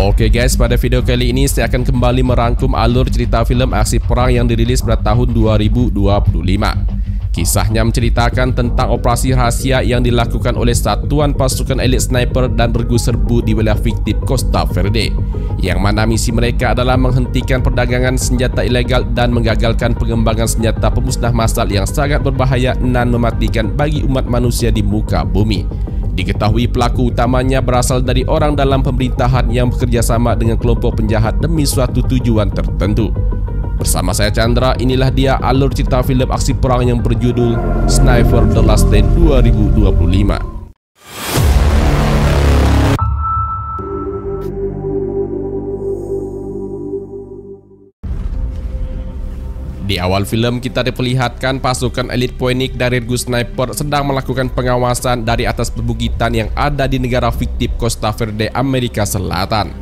Oke guys, pada video kali ini saya akan kembali merangkum alur cerita film aksi perang yang dirilis pada tahun 2025. Kisahnya menceritakan tentang operasi rahasia yang dilakukan oleh satuan pasukan elit sniper dan bergu serbu di wilayah fiktif Costa Verde, yang mana misi mereka adalah menghentikan perdagangan senjata ilegal dan menggagalkan pengembangan senjata pemusnah massal yang sangat berbahaya dan mematikan bagi umat manusia di muka bumi. Diketahui pelaku utamanya berasal dari orang dalam pemerintahan yang bekerja sama dengan kelompok penjahat demi suatu tujuan tertentu. Bersama saya Chandra, inilah dia alur cerita film aksi perang yang berjudul Sniper The Last Stand 2025. Di awal film kita diperlihatkan pasukan elit Phoenix dari regu sniper sedang melakukan pengawasan dari atas perbukitan yang ada di negara fiktif Costa Verde, Amerika Selatan.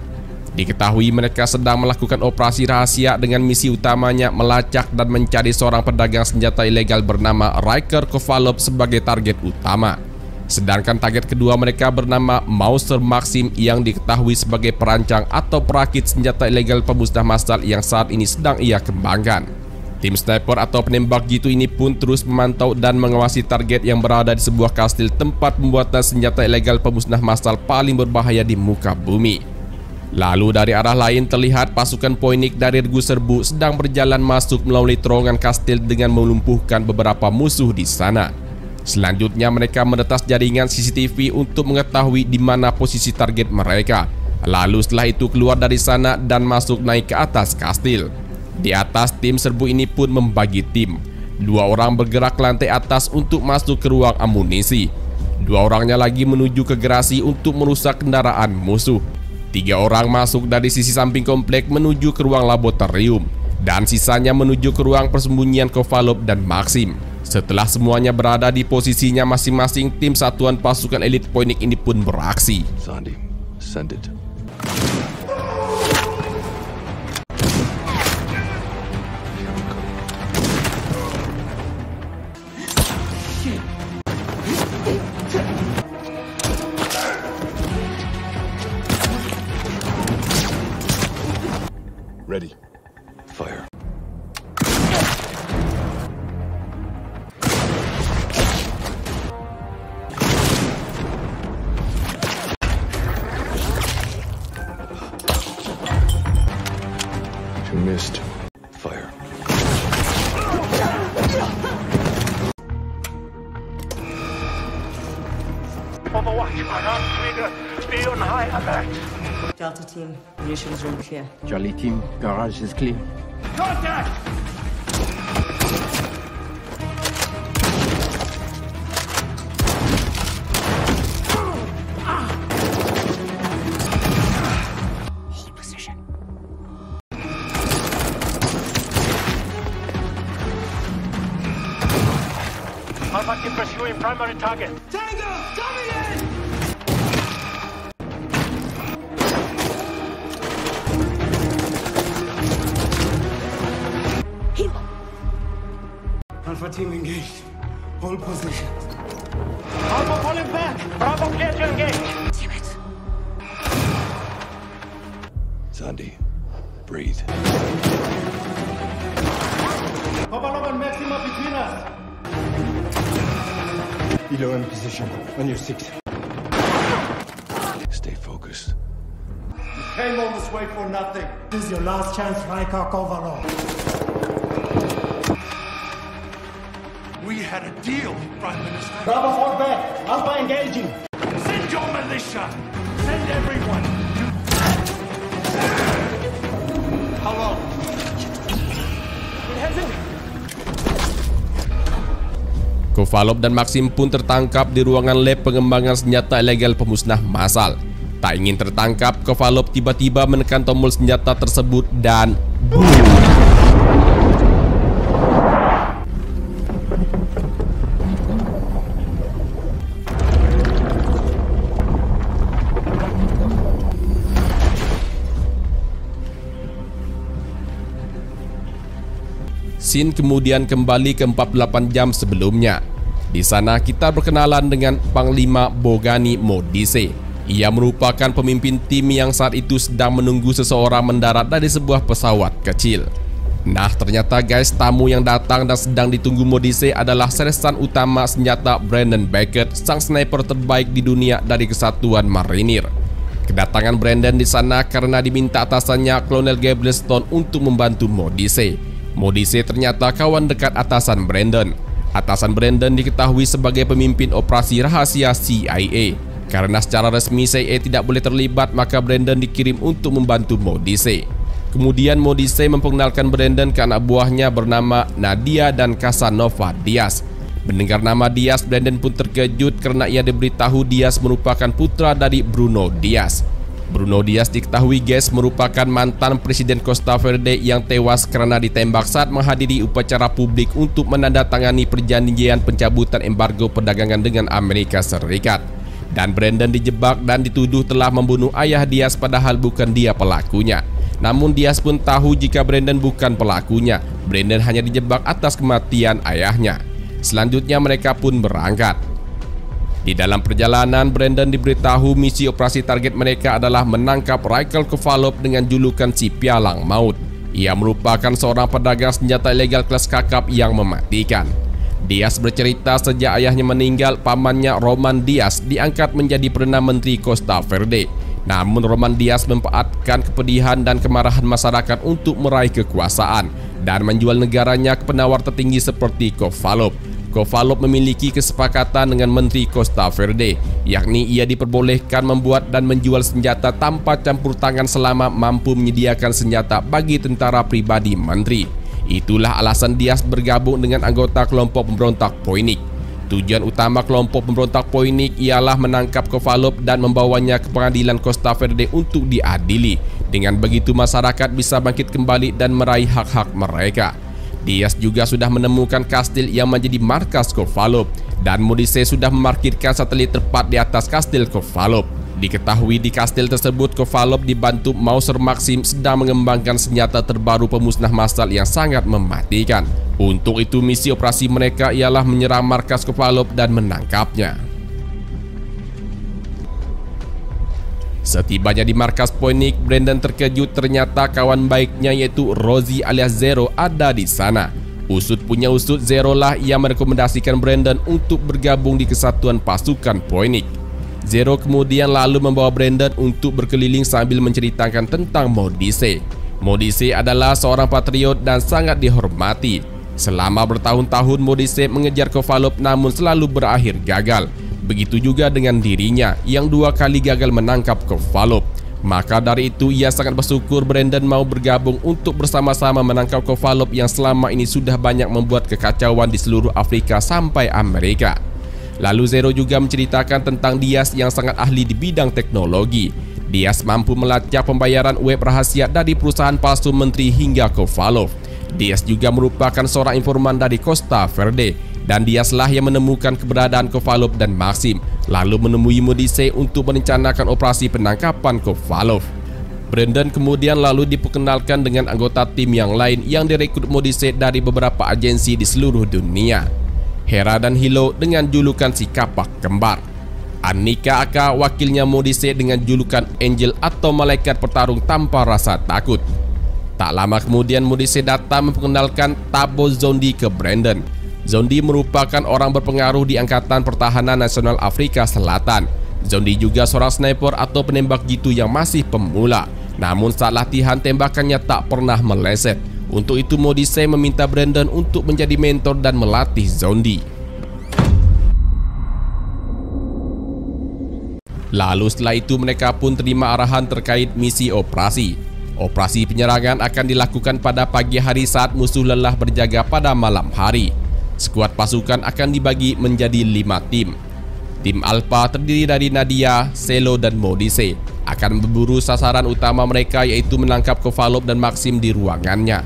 Diketahui mereka sedang melakukan operasi rahasia dengan misi utamanya melacak dan mencari seorang pedagang senjata ilegal bernama Ryker Kovalov sebagai target utama. Sedangkan target kedua mereka bernama Mauser Maxim yang diketahui sebagai perancang atau perakit senjata ilegal pemusnah massal yang saat ini sedang ia kembangkan. Tim sniper atau penembak jitu ini pun terus memantau dan mengawasi target yang berada di sebuah kastil tempat pembuatan senjata ilegal pemusnah massal paling berbahaya di muka bumi. Lalu dari arah lain terlihat pasukan Phoenix dari regu serbu sedang berjalan masuk melalui terowongan kastil dengan melumpuhkan beberapa musuh di sana. Selanjutnya mereka meretas jaringan CCTV untuk mengetahui di mana posisi target mereka. Lalu setelah itu keluar dari sana dan masuk naik ke atas kastil. Di atas, tim serbu ini pun membagi tim. 2 orang bergerak ke lantai atas untuk masuk ke ruang amunisi. 2 orangnya lagi menuju ke garasi untuk merusak kendaraan musuh. 3 orang masuk dari sisi samping komplek menuju ke ruang laboratorium. Dan sisanya menuju ke ruang persembunyian Kovalov dan Maxim. Setelah semuanya berada di posisinya masing-masing, tim satuan pasukan elit Phoenix ini pun beraksi. Sandy, send it. Ready. Fire. You missed. Fire. Overwatch, alarm trigger. Stay on high alert. Delta team, munitions room clear. Charlie team, garage is clear. Contact! Hold position. Alpha team pursuing primary target. Tango, coming in! Alpha team engaged. Hold position. Alpha falling back. Bravo clear to engage. Damn it. Sandy, breathe. Kovalov and Maxim are between us. Below in position. On your 6. Stay focused. You came all this way for nothing. This is your last chance, Ryker Kovalov. We had a deal, Prime Minister. Bravo, fall back. Alpha engaging. Send your militia. Send everyone. How long? Kovalov dan Maxim pun tertangkap di ruangan lab pengembangan senjata ilegal pemusnah massal. Tak ingin tertangkap, Kovalov tiba-tiba menekan tombol senjata tersebut dan boom! Scene kemudian kembali ke 48 jam sebelumnya. Di sana kita berkenalan dengan Panglima Bogani Modise. Ia merupakan pemimpin tim yang saat itu sedang menunggu seseorang mendarat dari sebuah pesawat kecil. Nah, ternyata guys, tamu yang datang dan sedang ditunggu Modise adalah sersan utama senjata Brandon Beckett, sang sniper terbaik di dunia dari Kesatuan Marinir. Kedatangan Brandon di sana karena diminta atasannya Colonel Gabriel Stone untuk membantu Modise. Modise ternyata kawan dekat atasan Brandon. Atasan Brandon diketahui sebagai pemimpin operasi rahasia CIA. Karena secara resmi CIA tidak boleh terlibat, maka Brandon dikirim untuk membantu Modise. Kemudian Modise memperkenalkan Brandon ke anak buahnya bernama Nadia dan Casanova Diaz. Mendengar nama Diaz, Brandon pun terkejut karena ia diberitahu Diaz merupakan putra dari Bruno Diaz. Bruno Diaz diketahui guys merupakan mantan Presiden Costa Verde yang tewas karena ditembak saat menghadiri upacara publik untuk menandatangani perjanjian pencabutan embargo perdagangan dengan Amerika Serikat. Dan Brandon dijebak dan dituduh telah membunuh ayah Diaz padahal bukan dia pelakunya. Namun Diaz pun tahu jika Brandon bukan pelakunya. Brandon hanya dijebak atas kematian ayahnya. Selanjutnya mereka pun berangkat. Di dalam perjalanan, Brandon diberitahu misi operasi target mereka adalah menangkap Raikal Kovalov dengan julukan si Pialang Maut. Ia merupakan seorang pedagang senjata ilegal kelas kakap yang mematikan. Diaz bercerita sejak ayahnya meninggal, pamannya Roman Diaz diangkat menjadi Perdana Menteri Costa Verde. Namun Roman Diaz memanfaatkan kepedihan dan kemarahan masyarakat untuk meraih kekuasaan dan menjual negaranya ke penawar tertinggi seperti Kovalov. Kovalov memiliki kesepakatan dengan Menteri Costa Verde, yakni ia diperbolehkan membuat dan menjual senjata tanpa campur tangan selama mampu menyediakan senjata bagi tentara pribadi menteri. Itulah alasan Diaz bergabung dengan anggota kelompok pemberontak Poinik. Tujuan utama kelompok pemberontak Poinik ialah menangkap Kovalov dan membawanya ke pengadilan Costa Verde untuk diadili. Dengan begitu masyarakat bisa bangkit kembali dan meraih hak-hak mereka. Diaz juga sudah menemukan kastil yang menjadi markas Kovalov dan Modise sudah memarkirkan satelit tepat di atas kastil Kovalov. Diketahui di kastil tersebut Kovalov dibantu Mauser Maxim sedang mengembangkan senjata terbaru pemusnah massal yang sangat mematikan. Untuk itu misi operasi mereka ialah menyerang markas Kovalov dan menangkapnya. Setibanya di markas Poinik, Brandon terkejut ternyata kawan baiknya yaitu Rosie alias Zero ada di sana. Usut punya usut, Zero lah yang merekomendasikan Brandon untuk bergabung di kesatuan pasukan Poinik. Zero kemudian lalu membawa Brandon untuk berkeliling sambil menceritakan tentang Modise. Modise adalah seorang patriot dan sangat dihormati. Selama bertahun-tahun Modise mengejar Kovalov namun selalu berakhir gagal. Begitu juga dengan dirinya yang 2 kali gagal menangkap Kovalov. Maka dari itu ia sangat bersyukur Brandon mau bergabung untuk bersama-sama menangkap Kovalov yang selama ini sudah banyak membuat kekacauan di seluruh Afrika sampai Amerika. Lalu Zero juga menceritakan tentang Diaz yang sangat ahli di bidang teknologi. Diaz mampu melacak pembayaran web rahasia dari perusahaan palsu menteri hingga Kovalov. Diaz juga merupakan seorang informan dari Costa Verde. Dan Diazlah yang menemukan keberadaan Kovalov dan Maxim, lalu menemui Modise untuk merencanakan operasi penangkapan Kovalov. Brandon kemudian lalu diperkenalkan dengan anggota tim yang lain yang direkrut Modise dari beberapa agensi di seluruh dunia. Hera dan Hilo dengan julukan si kapak kembar. Annika Aka wakilnya Modise dengan julukan Angel atau malaikat petarung tanpa rasa takut. Tak lama kemudian Modise datang memperkenalkan Thabo Zondi ke Brandon. Zondi merupakan orang berpengaruh di Angkatan Pertahanan Nasional Afrika Selatan. Zondi juga seorang sniper atau penembak jitu yang masih pemula. Namun saat latihan tembakannya tak pernah meleset. Untuk itu Modise meminta Brandon untuk menjadi mentor dan melatih Zondi. Lalu setelah itu mereka pun terima arahan terkait misi operasi. Operasi penyerangan akan dilakukan pada pagi hari saat musuh lelah berjaga pada malam hari. Skuad pasukan akan dibagi menjadi 5 tim. Tim Alpha terdiri dari Nadia, Selo, dan Modise akan berburu sasaran utama mereka yaitu menangkap Kovalov dan Maxim di ruangannya.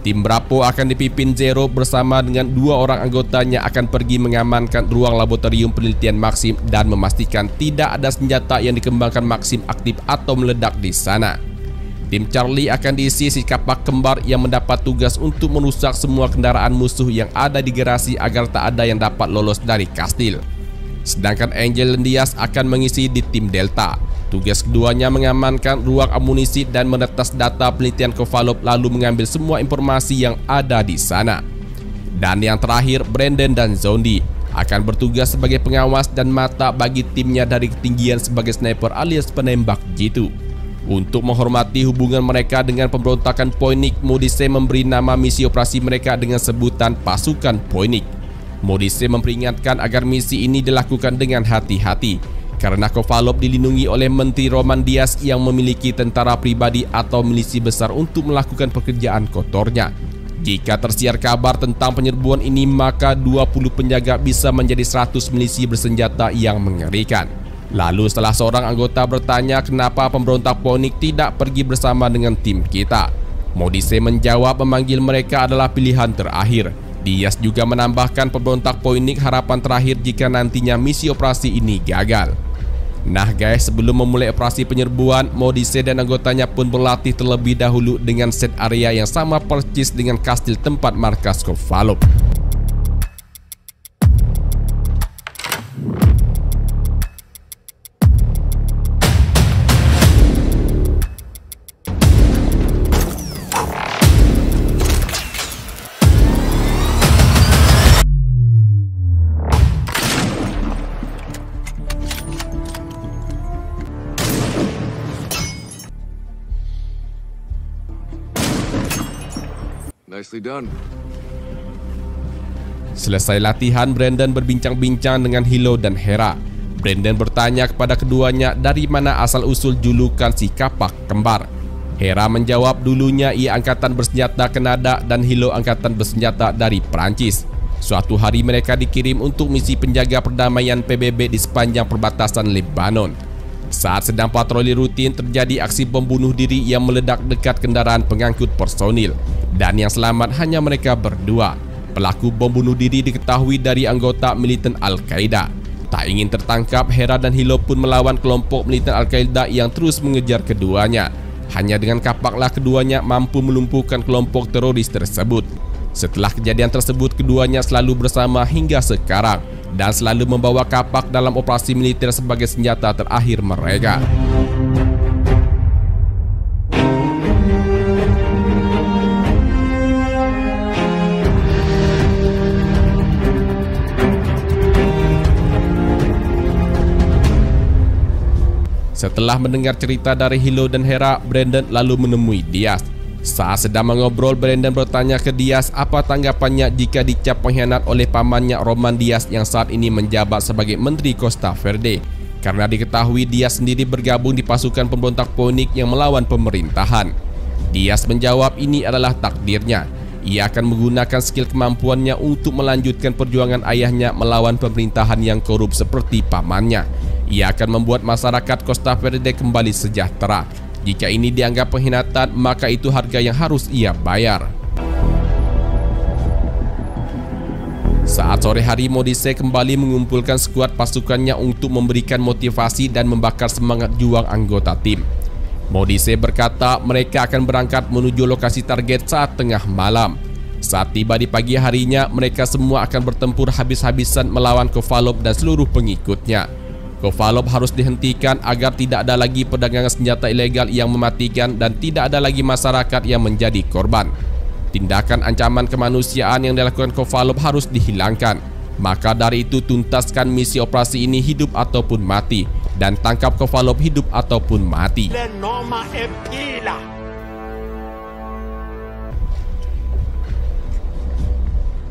Tim Bravo akan dipimpin Zero bersama dengan 2 orang anggotanya akan pergi mengamankan ruang laboratorium penelitian Maxim dan memastikan tidak ada senjata yang dikembangkan Maxim aktif atau meledak di sana. Tim Charlie akan diisi si kapak kembar yang mendapat tugas untuk merusak semua kendaraan musuh yang ada di garasi agar tak ada yang dapat lolos dari kastil. Sedangkan Angel dan Diaz akan mengisi di tim Delta. Tugas keduanya mengamankan ruang amunisi dan meretas data penelitian Kovalov lalu mengambil semua informasi yang ada di sana. Dan yang terakhir, Brandon dan Zondi akan bertugas sebagai pengawas dan mata bagi timnya dari ketinggian sebagai sniper alias penembak jitu. Untuk menghormati hubungan mereka dengan pemberontakan Poinik, Modise memberi nama misi operasi mereka dengan sebutan Pasukan Poinik. Modise memperingatkan agar misi ini dilakukan dengan hati-hati karena Kovalov dilindungi oleh Menteri Roman Diaz yang memiliki tentara pribadi atau milisi besar untuk melakukan pekerjaan kotornya. Jika tersiar kabar tentang penyerbuan ini, maka 20 penjaga bisa menjadi 100 milisi bersenjata yang mengerikan. Lalu setelah seorang anggota bertanya kenapa pemberontak Poinik tidak pergi bersama dengan tim kita, Modise menjawab memanggil mereka adalah pilihan terakhir. Diaz juga menambahkan pemberontak Poinik harapan terakhir jika nantinya misi operasi ini gagal. Nah guys, sebelum memulai operasi penyerbuan, Modise dan anggotanya pun berlatih terlebih dahulu dengan set area yang sama persis dengan kastil tempat markas Kovalov. Nicely done. Selesai latihan, Brandon berbincang-bincang dengan Hilo dan Hera. Brandon bertanya kepada keduanya dari mana asal-usul julukan si kapak kembar. Hera menjawab dulunya ia angkatan bersenjata Kanada dan Hilo angkatan bersenjata dari Prancis. Suatu hari mereka dikirim untuk misi penjaga perdamaian PBB di sepanjang perbatasan Lebanon. Saat sedang patroli rutin, terjadi aksi bom bunuh diri yang meledak dekat kendaraan pengangkut personil. Dan yang selamat hanya mereka berdua. Pelaku bom bunuh diri diketahui dari anggota militan Al-Qaeda. Tak ingin tertangkap, Hera dan Hilo pun melawan kelompok militan Al-Qaeda yang terus mengejar keduanya. Hanya dengan kapaklah keduanya mampu melumpuhkan kelompok teroris tersebut. Setelah kejadian tersebut, keduanya selalu bersama hingga sekarang dan selalu membawa kapak dalam operasi militer sebagai senjata terakhir mereka. Setelah mendengar cerita dari Hilo dan Hera, Brandon lalu menemui Diaz. Saat sedang mengobrol, Brandon bertanya ke Diaz apa tanggapannya jika dicap pengkhianat oleh pamannya Roman Diaz yang saat ini menjabat sebagai Menteri Costa Verde. Karena diketahui Diaz sendiri bergabung di pasukan pemberontak Poinik yang melawan pemerintahan. Diaz menjawab ini adalah takdirnya. Ia akan menggunakan skill kemampuannya untuk melanjutkan perjuangan ayahnya melawan pemerintahan yang korup seperti pamannya. Ia akan membuat masyarakat Costa Verde kembali sejahtera. Jika ini dianggap pengkhianatan, maka itu harga yang harus ia bayar. Saat sore hari, Modise kembali mengumpulkan skuad pasukannya untuk memberikan motivasi dan membakar semangat juang anggota tim. Modise berkata mereka akan berangkat menuju lokasi target saat tengah malam. Saat tiba di pagi harinya, mereka semua akan bertempur habis-habisan melawan Kovalov dan seluruh pengikutnya. Kovalov harus dihentikan agar tidak ada lagi perdagangan senjata ilegal yang mematikan dan tidak ada lagi masyarakat yang menjadi korban. Tindakan ancaman kemanusiaan yang dilakukan Kovalov harus dihilangkan. Maka dari itu tuntaskan misi operasi ini hidup ataupun mati dan tangkap Kovalov hidup ataupun mati.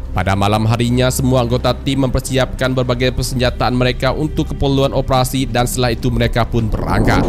Pada malam harinya, semua anggota tim mempersiapkan berbagai persenjataan mereka untuk keperluan operasi dan setelah itu mereka pun berangkat.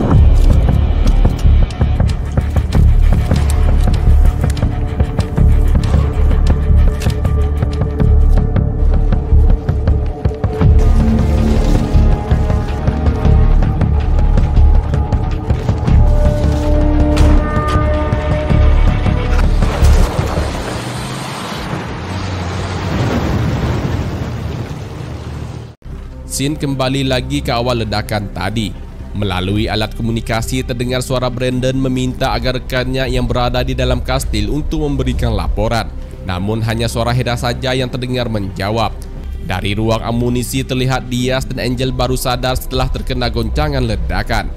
Scene kembali lagi ke awal ledakan tadi. Melalui alat komunikasi terdengar suara Brandon meminta agar rekannya yang berada di dalam kastil untuk memberikan laporan. Namun hanya suara Hera saja yang terdengar menjawab. Dari ruang amunisi terlihat Diaz dan Angel baru sadar setelah terkena goncangan ledakan.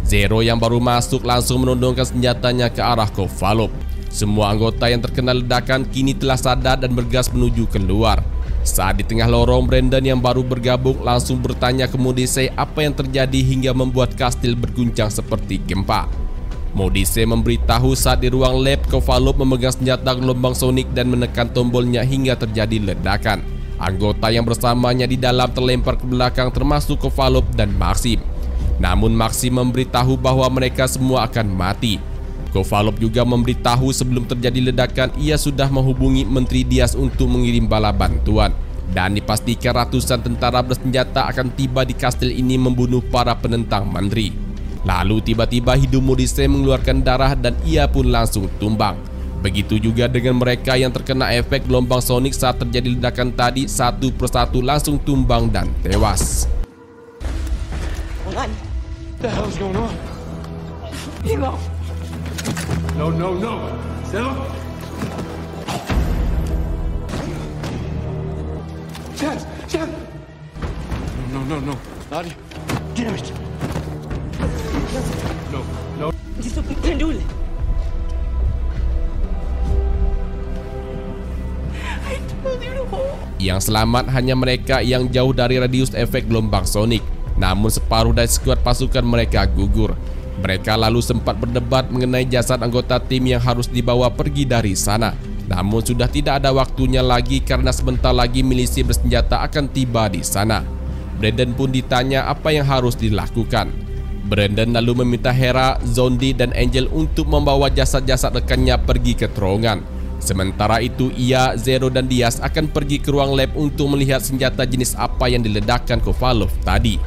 Zero yang baru masuk langsung menodongkan senjatanya ke arah Kovalov. Semua anggota yang terkena ledakan kini telah sadar dan bergegas menuju keluar. Saat di tengah lorong, Brandon yang baru bergabung langsung bertanya ke Modise apa yang terjadi hingga membuat kastil berguncang seperti gempa. Modise memberitahu saat di ruang lab Kovalov memegang senjata gelombang sonik dan menekan tombolnya hingga terjadi ledakan. Anggota yang bersamanya di dalam terlempar ke belakang termasuk Kovalov dan Maxim. Namun Maxim memberitahu bahwa mereka semua akan mati. Kovalov juga memberitahu sebelum terjadi ledakan ia sudah menghubungi Menteri Diaz untuk mengirim bala bantuan. Dan dipastikan ratusan tentara bersenjata akan tiba di kastil ini membunuh para penentang menteri. Lalu tiba-tiba hidung Modise mengeluarkan darah dan ia pun langsung tumbang. Begitu juga dengan mereka yang terkena efek gelombang sonik saat terjadi ledakan tadi, satu persatu langsung tumbang dan tewas. What the hell's going on? Hugo! No. Zero? Chad! No. Nadia, damn it! No. Dito pendul. I told you to hold. Yang selamat hanya mereka yang jauh dari radius efek gelombang sonik. Namun separuh dari skuad pasukan mereka gugur. Mereka lalu sempat berdebat mengenai jasad anggota tim yang harus dibawa pergi dari sana. Namun sudah tidak ada waktunya lagi karena sebentar lagi milisi bersenjata akan tiba di sana. Brandon pun ditanya apa yang harus dilakukan. Brandon lalu meminta Hera, Zondi, dan Angel untuk membawa jasad-jasad rekannya pergi ke terowongan. Sementara itu ia, Zero, dan Diaz akan pergi ke ruang lab untuk melihat senjata jenis apa yang diledakkan Kovalov tadi.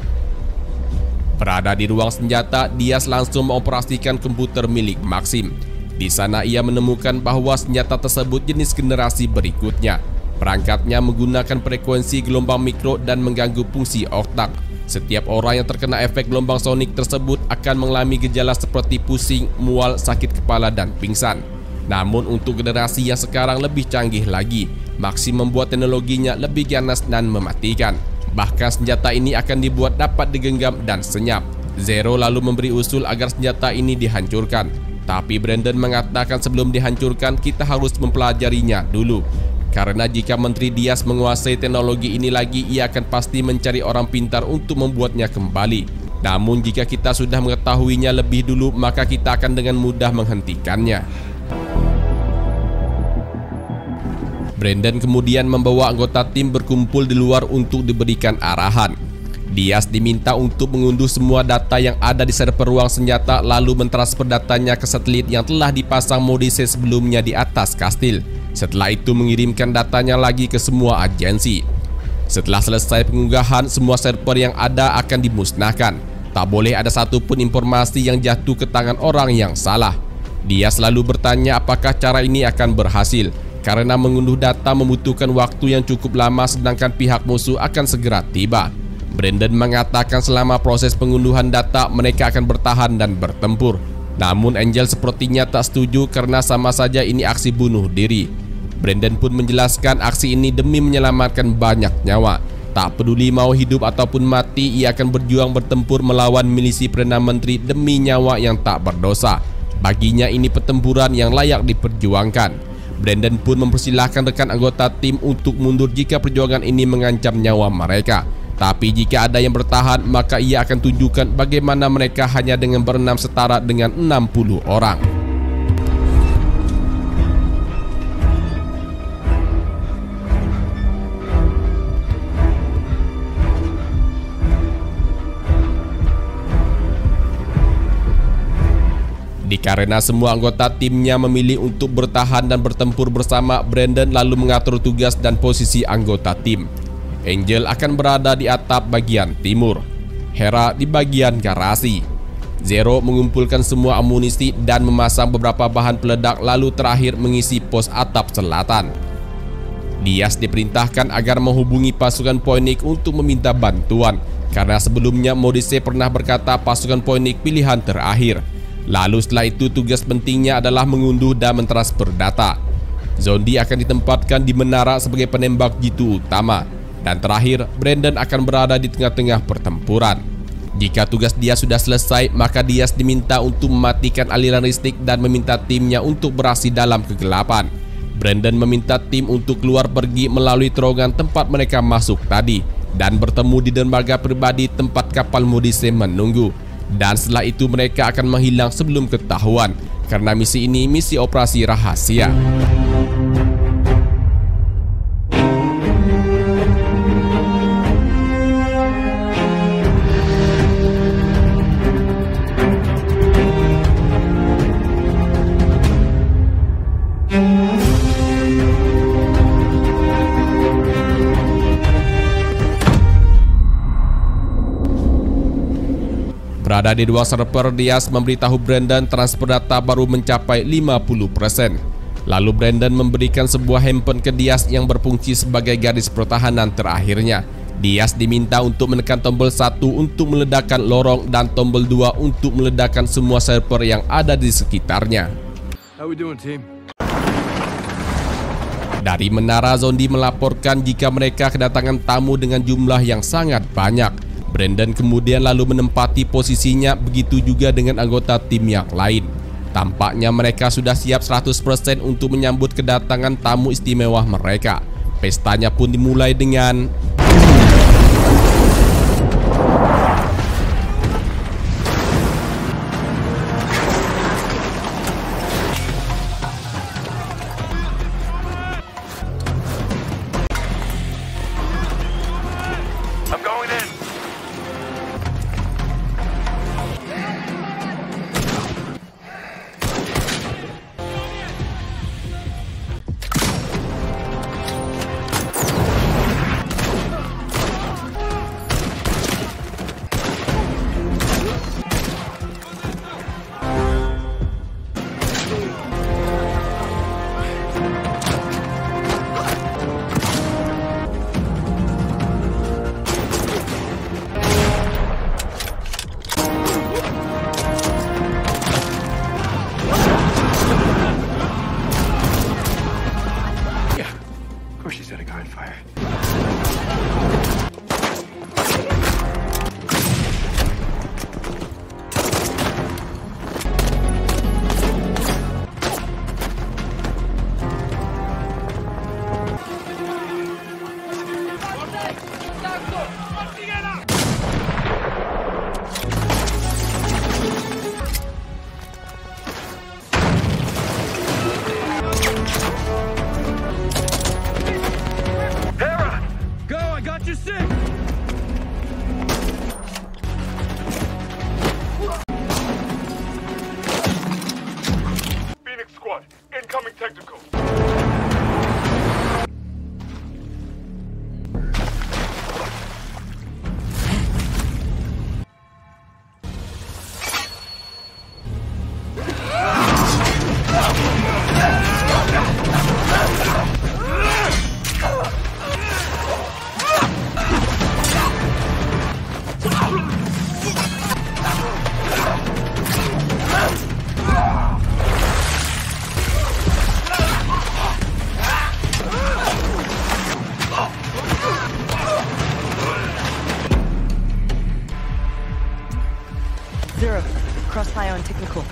Berada di ruang senjata, Diaz langsung mengoperasikan komputer milik Maxim. Di sana ia menemukan bahwa senjata tersebut jenis generasi berikutnya. Perangkatnya menggunakan frekuensi gelombang mikro dan mengganggu fungsi otak. Setiap orang yang terkena efek gelombang sonik tersebut akan mengalami gejala seperti pusing, mual, sakit kepala, dan pingsan. Namun untuk generasi yang sekarang lebih canggih lagi, Maxim membuat teknologinya lebih ganas dan mematikan. Bahkan senjata ini akan dibuat dapat digenggam dan senyap. Zero lalu memberi usul agar senjata ini dihancurkan. Tapi Brandon mengatakan sebelum dihancurkan kita harus mempelajarinya dulu. Karena jika Menteri Diaz menguasai teknologi ini lagi, ia akan pasti mencari orang pintar untuk membuatnya kembali. Namun jika kita sudah mengetahuinya lebih dulu, maka kita akan dengan mudah menghentikannya. Brandon kemudian membawa anggota tim berkumpul di luar untuk diberikan arahan. Diaz diminta untuk mengunduh semua data yang ada di server ruang senjata lalu mentransfer datanya ke satelit yang telah dipasang Modise sebelumnya di atas kastil. Setelah itu mengirimkan datanya lagi ke semua agensi. Setelah selesai pengunggahan, semua server yang ada akan dimusnahkan. Tak boleh ada satupun informasi yang jatuh ke tangan orang yang salah. Diaz selalu bertanya apakah cara ini akan berhasil. Karena mengunduh data membutuhkan waktu yang cukup lama sedangkan pihak musuh akan segera tiba. Brandon mengatakan selama proses pengunduhan data mereka akan bertahan dan bertempur. Namun Angel sepertinya tak setuju karena sama saja ini aksi bunuh diri. Brandon pun menjelaskan aksi ini demi menyelamatkan banyak nyawa. Tak peduli mau hidup ataupun mati, ia akan berjuang bertempur melawan milisi Perdana Menteri demi nyawa yang tak berdosa. Baginya ini pertempuran yang layak diperjuangkan. Brandon pun mempersilahkan rekan anggota tim untuk mundur jika perjuangan ini mengancam nyawa mereka. Tapi jika ada yang bertahan, maka ia akan tunjukkan bagaimana mereka hanya dengan berenam setara dengan 60 orang. Karena semua anggota timnya memilih untuk bertahan dan bertempur bersama, Brandon lalu mengatur tugas dan posisi anggota tim. Angel akan berada di atap bagian timur, Hera di bagian garasi. Zero mengumpulkan semua amunisi dan memasang beberapa bahan peledak lalu terakhir mengisi pos atap selatan. Diaz diperintahkan agar menghubungi pasukan Poinik untuk meminta bantuan karena sebelumnya Modise pernah berkata pasukan Poinik pilihan terakhir. Lalu setelah itu tugas pentingnya adalah mengunduh dan mentransfer data. Zondi akan ditempatkan di menara sebagai penembak jitu utama. Dan terakhir, Brandon akan berada di tengah-tengah pertempuran. Jika tugas dia sudah selesai, maka Diaz diminta untuk mematikan aliran listrik dan meminta timnya untuk beraksi dalam kegelapan. Brandon meminta tim untuk keluar pergi melalui terowongan tempat mereka masuk tadi dan bertemu di dermaga pribadi tempat kapal Modise menunggu. Dan setelah itu mereka akan menghilang sebelum ketahuan, karena misi ini misi operasi rahasia. Berada di dua server, Diaz memberitahu Brandon transfer data baru mencapai 50%. Lalu Brandon memberikan sebuah handphone ke Diaz yang berfungsi sebagai garis pertahanan terakhirnya. Diaz diminta untuk menekan tombol 1 untuk meledakkan lorong dan tombol 2 untuk meledakkan semua server yang ada di sekitarnya. How we doing, team? Dari menara, Zondi melaporkan jika mereka kedatangan tamu dengan jumlah yang sangat banyak. Brandon kemudian lalu menempati posisinya, begitu juga dengan anggota tim yang lain. Tampaknya mereka sudah siap 100% untuk menyambut kedatangan tamu istimewa mereka. Pestanya pun dimulai dengan I'm going in. She's at a gunfire. Phoenix squad, incoming technical. Zero. Crossfire on technical.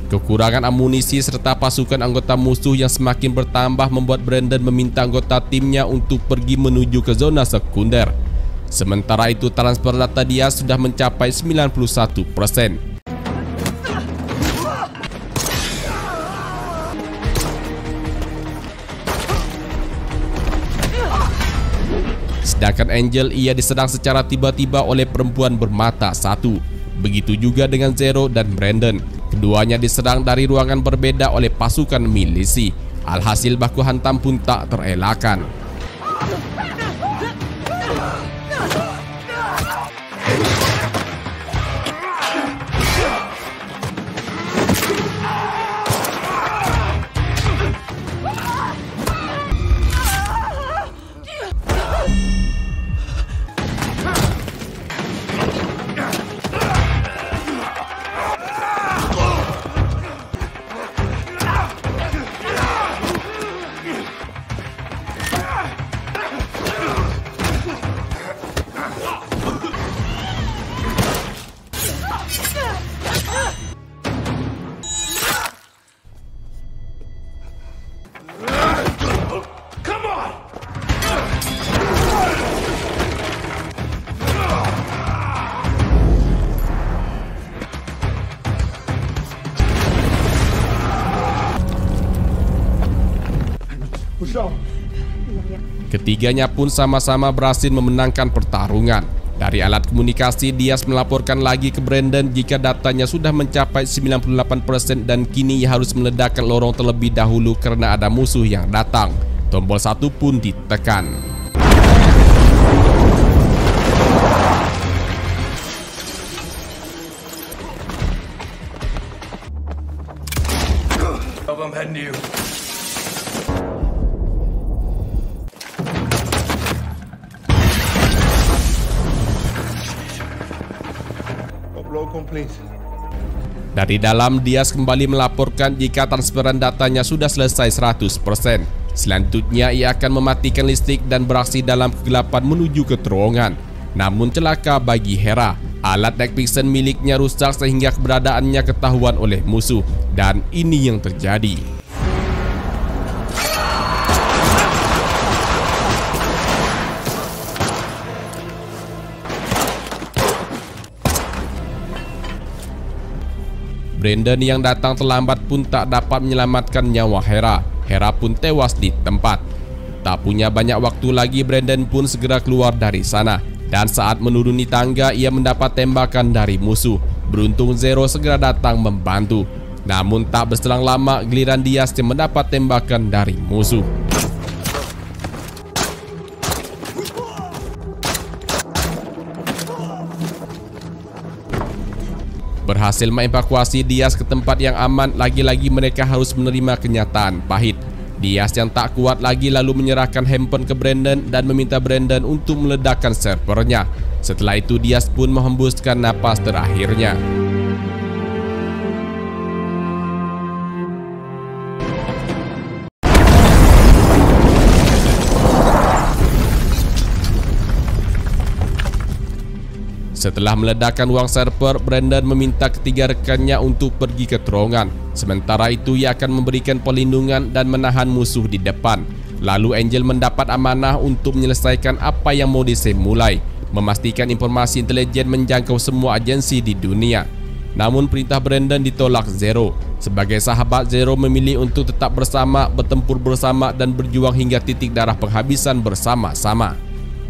Kekurangan amunisi serta pasukan anggota musuh yang semakin bertambah membuat Brandon meminta anggota timnya untuk pergi menuju ke zona sekunder. Sementara itu transfer data dia sudah mencapai 91%. Sedangkan Angel ia diserang secara tiba-tiba oleh perempuan bermata satu. Begitu juga dengan Zero dan Brandon. Keduanya diserang dari ruangan berbeda oleh pasukan milisi. Alhasil baku hantam pun tak terelakkan. Ketiganya pun sama-sama berhasil memenangkan pertarungan. Dari alat komunikasi, Diaz melaporkan lagi ke Brandon jika datanya sudah mencapai 98% dan kini ia harus meledakkan lorong terlebih dahulu karena ada musuh yang datang. Tombol 1 pun ditekan. I'm heading to you. Dari dalam, Diaz kembali melaporkan jika transferan datanya sudah selesai 100%. Selanjutnya ia akan mematikan listrik dan beraksi dalam kegelapan menuju ke terowongan. Namun celaka bagi Hera, alat night vision miliknya rusak sehingga keberadaannya ketahuan oleh musuh. Dan ini yang terjadi. Brandon yang datang terlambat pun tak dapat menyelamatkan nyawa Hera. Hera pun tewas di tempat. Tak punya banyak waktu lagi, Brandon pun segera keluar dari sana. Dan saat menuruni tangga, ia mendapat tembakan dari musuh. Beruntung Zero segera datang membantu. Namun tak berselang lama, giliran Diaz yang mendapat tembakan dari musuh. Berhasil mengevakuasi Diaz ke tempat yang aman, lagi-lagi mereka harus menerima kenyataan pahit. Diaz yang tak kuat lagi lalu menyerahkan handphone ke Brandon dan meminta Brandon untuk meledakkan servernya. Setelah itu Diaz pun menghembuskan napas terakhirnya. Setelah meledakkan uang server, Brandon meminta ketiga rekannya untuk pergi ke terowongan. Sementara itu ia akan memberikan perlindungan dan menahan musuh di depan. Lalu Angel mendapat amanah untuk menyelesaikan apa yang Modise mulai, memastikan informasi intelijen menjangkau semua agensi di dunia. Namun perintah Brandon ditolak Zero. Sebagai sahabat, Zero memilih untuk tetap bersama, bertempur bersama dan berjuang hingga titik darah penghabisan bersama-sama.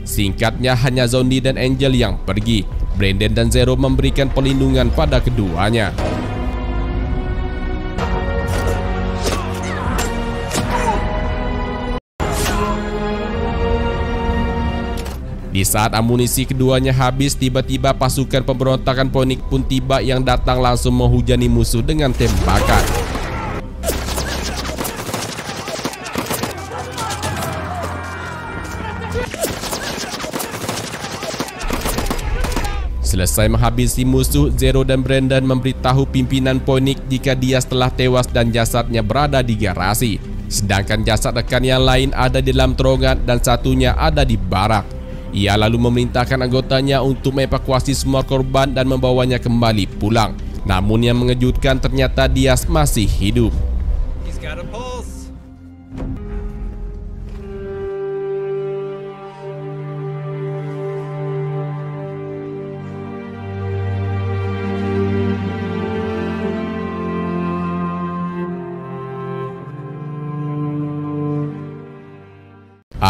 Singkatnya hanya Zombie dan Angel yang pergi. Brandon dan Zero memberikan perlindungan pada keduanya. Di saat amunisi keduanya habis, tiba-tiba pasukan pemberontakan Phoenix pun tiba yang datang langsung menghujani musuh dengan tembakan. Selesai menghabisi musuh, Zero dan Brandon memberitahu pimpinan Phoenix jika Diaz telah tewas dan jasadnya berada di garasi. Sedangkan jasad rekan yang lain ada di dalam terowongan dan satunya ada di barak. Ia lalu memerintahkan anggotanya untuk mengevakuasi semua korban dan membawanya kembali pulang. Namun yang mengejutkan ternyata Diaz masih hidup. He's got a pulse.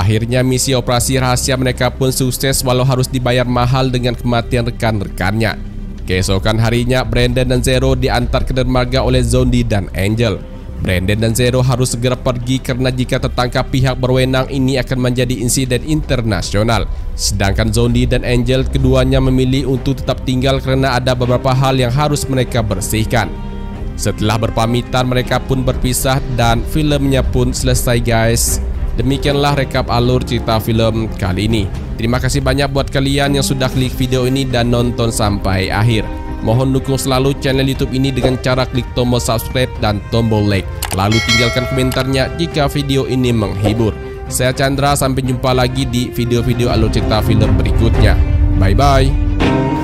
Akhirnya misi operasi rahasia mereka pun sukses walau harus dibayar mahal dengan kematian rekan-rekannya. Keesokan harinya, Brandon dan Zero diantar ke dermaga oleh Zombie dan Angel. Brandon dan Zero harus segera pergi karena jika tertangkap pihak berwenang ini akan menjadi insiden internasional. Sedangkan Zombie dan Angel keduanya memilih untuk tetap tinggal karena ada beberapa hal yang harus mereka bersihkan. Setelah berpamitan, mereka pun berpisah dan filmnya pun selesai, guys. Demikianlah rekap alur cerita film kali ini. Terima kasih banyak buat kalian yang sudah klik video ini dan nonton sampai akhir. Mohon dukung selalu channel YouTube ini dengan cara klik tombol subscribe dan tombol like. Lalu tinggalkan komentarnya jika video ini menghibur. Saya Chandra, sampai jumpa lagi di video-video alur cerita film berikutnya. Bye-bye.